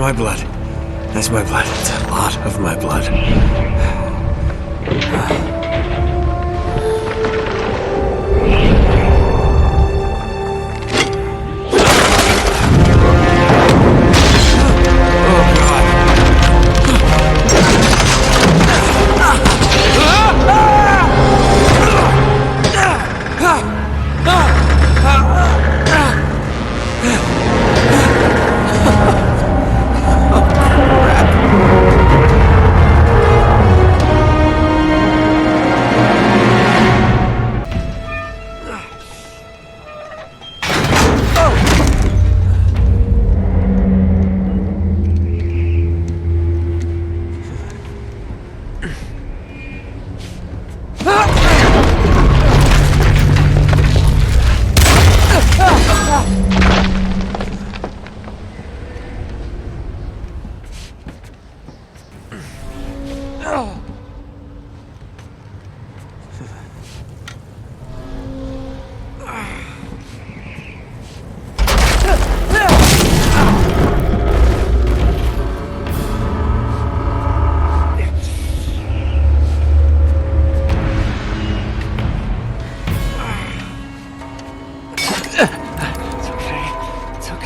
my blood. That's my blood. It's a lot of my blood.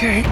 Okay.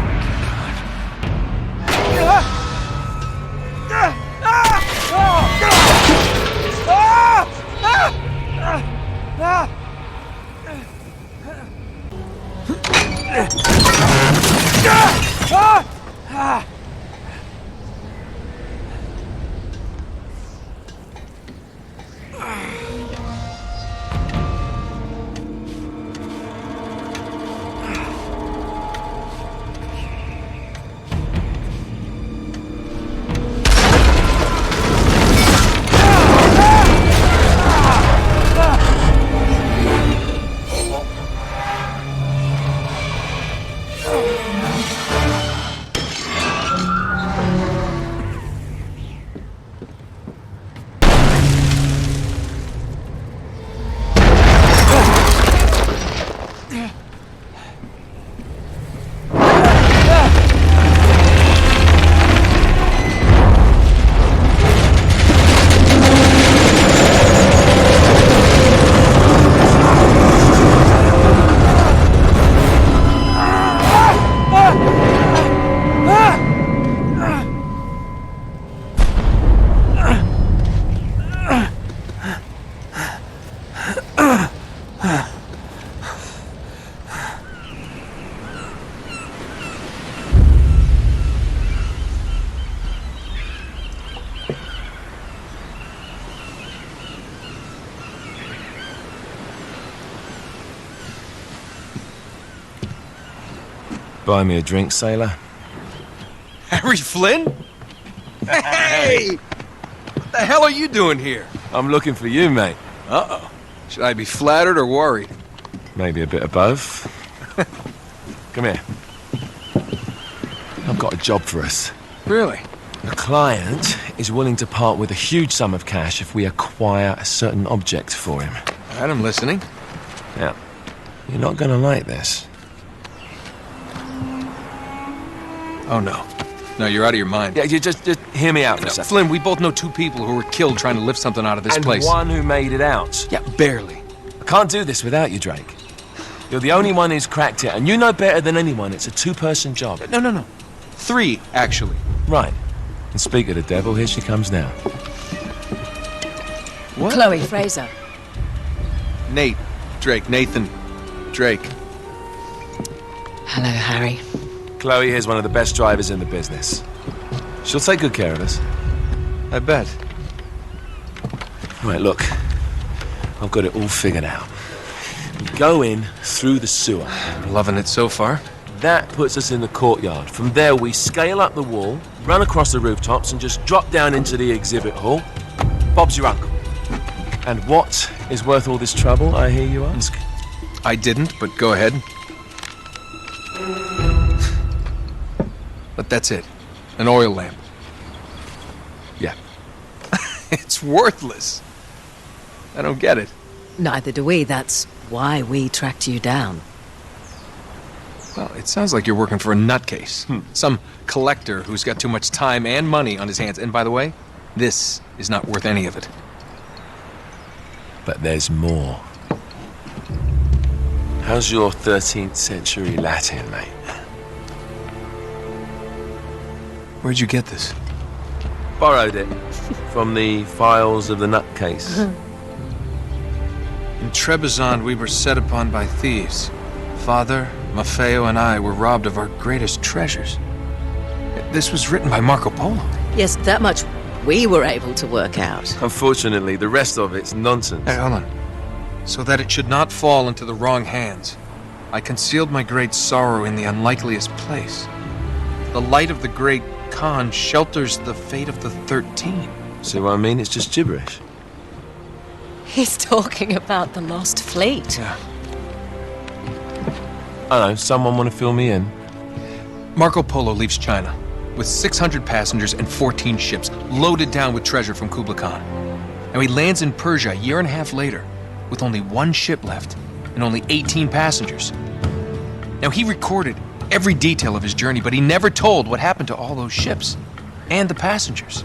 Buy me a drink, sailor. Harry Flynn? Hey! What the hell are you doing here? I'm looking for you, mate. Uh-oh. Should I be flattered or worried? Maybe a bit of both. Come here. I've got a job for us. Really? The client is willing to part with a huge sum of cash if we acquire a certain object for him. All right, I'm listening. Now, you're not gonna like this. Oh, no. No, you're out of your mind. Yeah, you just hear me out for a second. Flynn, we both know two people who were killed trying to lift something out of this place. And one who made it out. Yeah, barely. I can't do this without you, Drake. You're the only one who's cracked it, and you know better than anyone it's a two-person job. No. Three, actually. Right. And speak of the devil, here she comes now. What? Chloe Fraser. Nate. Drake. Nathan. Drake. Hello, Harry. Chloe here's one of the best drivers in the business. She'll take good care of us. I bet. Right, look. I've got it all figured out. We go in through the sewer. I'm loving it so far. That puts us in the courtyard. From there, we scale up the wall, run across the rooftops, and just drop down into the exhibit hall. Bob's your uncle. And what is worth all this trouble, I hear you ask? I didn't, but go ahead. But that's it. An oil lamp. Yeah. It's worthless. I don't get it. Neither do we. That's why we tracked you down. Well, it sounds like you're working for a nutcase. Some collector who's got too much time and money on his hands. And by the way, this is not worth any of it. But there's more. How's your 13th century Latin, mate? Where'd you get this? Borrowed it from the files of the nutcase. In Trebizond, we were set upon by thieves. Father, Maffeo, and I were robbed of our greatest treasures. This was written by Marco Polo. Yes, that much we were able to work out. Unfortunately, the rest of it's nonsense. Hey, hold on. So that it should not fall into the wrong hands, I concealed my great sorrow in the unlikeliest place. The light of the great Khan shelters the fate of the 13. See what I mean? It's just gibberish. He's talking about the lost fleet. Yeah. I don't know, someone want to fill me in? Marco Polo leaves China with 600 passengers and 14 ships loaded down with treasure from Kublai Khan. Now he lands in Persia a year and a half later with only one ship left and only 18 passengers. Now he recorded every detail of his journey, but he never told what happened to all those ships and the passengers.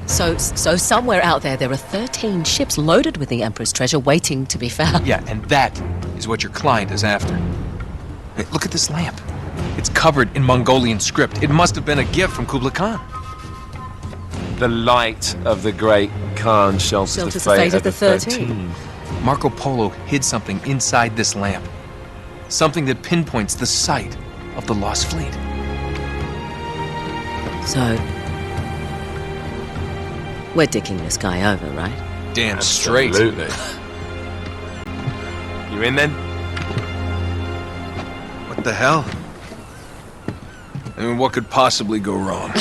So somewhere out there are 13 ships loaded with the Emperor's treasure waiting to be found. Yeah, and that is what your client is after. Hey, look at this lamp. It's covered in Mongolian script. It must have been a gift from Kublai Khan. The light of the great Khan shelters the fate of the 13. Marco Polo hid something inside this lamp. Something that pinpoints the site of the lost fleet. So, we're dicking this guy over, right? Damn straight. Absolutely. You in then? What the hell? I mean, what could possibly go wrong?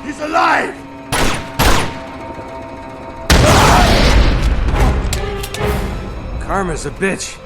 He's alive! Karma's a bitch.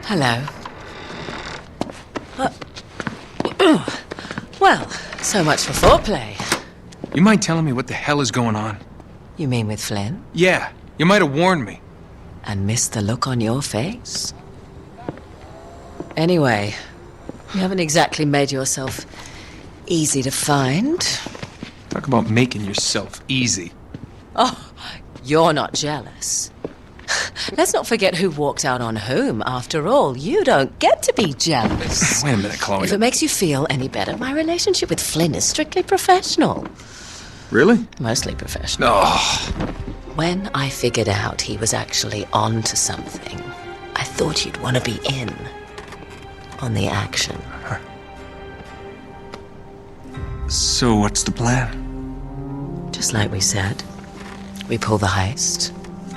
Hello. Well, so much for foreplay. You mind telling me what the hell is going on? You mean with Flynn? Yeah, you might have warned me. And missed the look on your face? Anyway, you haven't exactly made yourself easy to find. Talk about making yourself easy. Oh, you're not jealous. Let's not forget who walked out on whom. After all, you don't get to be jealous. Wait a minute, Chloe. If it makes you feel any better, my relationship with Flynn is strictly professional. Really? Mostly professional. Oh. When I figured out he was actually on to something, I thought you'd want to be in. on the action. So what's the plan? Just like we said. We pull the heist,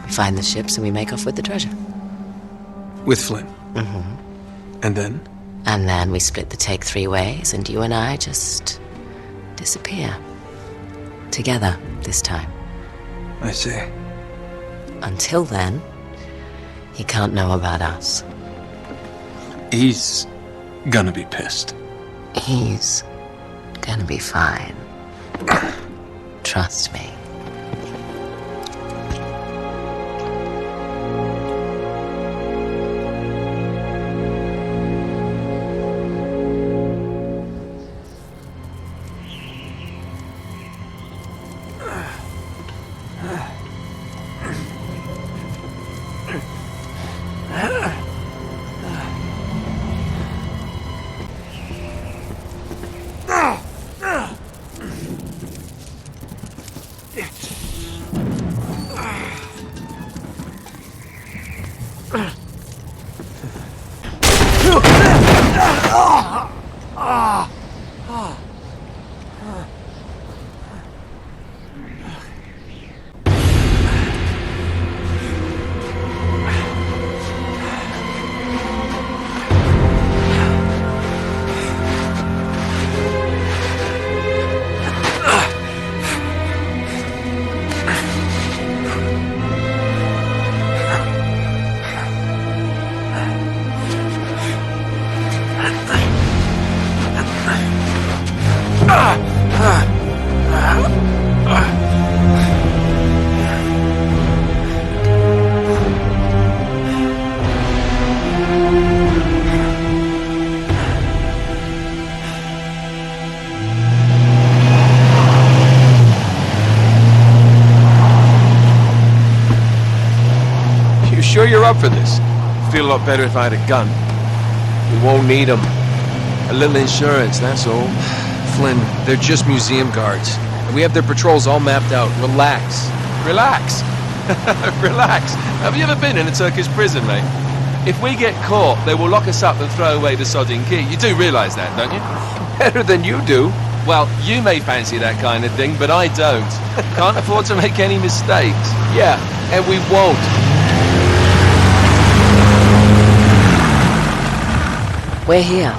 we find the ships, and we make off with the treasure. With Flynn? And then? And then we split the take 3 ways, and you and I just disappear. Together, this time. I see. Until then, he can't know about us. He's gonna be pissed. He's gonna be fine. Trust me. You sure you're up for this? Feel a lot better if I had a gun. We won't need them. A little insurance, that's all. Flynn, they're just museum guards. And we have their patrols all mapped out. Relax. Relax. Relax. Have you ever been in a Turkish prison, mate? If we get caught, they will lock us up and throw away the sodding key. You do realise that, don't you? Better than you do. Well, you may fancy that kind of thing, but I don't. Can't afford to make any mistakes. Yeah, and we won't. We're here.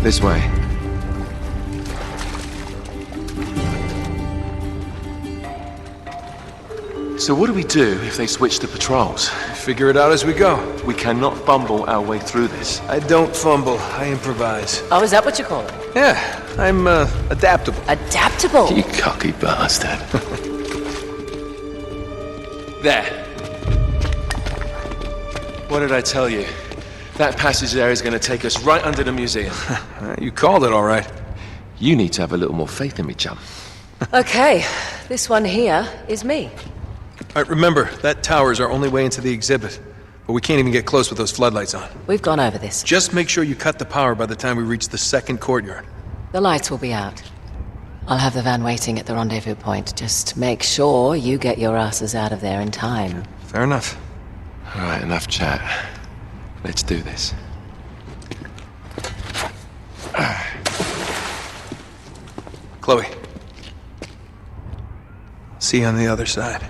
This way. So what do we do if they switch to patrols? Figure it out as we go. We cannot fumble our way through this. I don't fumble. I improvise. Oh, is that what you call it? Yeah, I'm adaptable. Adaptable. You cocky bastard. There. What did I tell you? That passage there is going to take us right under the museum. You called it all right. You need to have a little more faith in me, chum. Okay, this one here is me. All right, remember, that tower's our only way into the exhibit. But we can't even get close with those floodlights on. We've gone over this. Just make sure you cut the power by the time we reach the second courtyard. The lights will be out. I'll have the van waiting at the rendezvous point. Just make sure you get your asses out of there in time. Fair enough. All right, enough chat. Let's do this. Chloe. See you on the other side.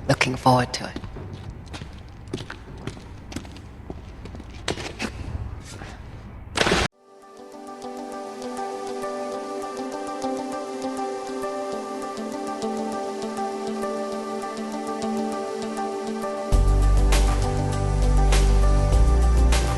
Looking forward to it.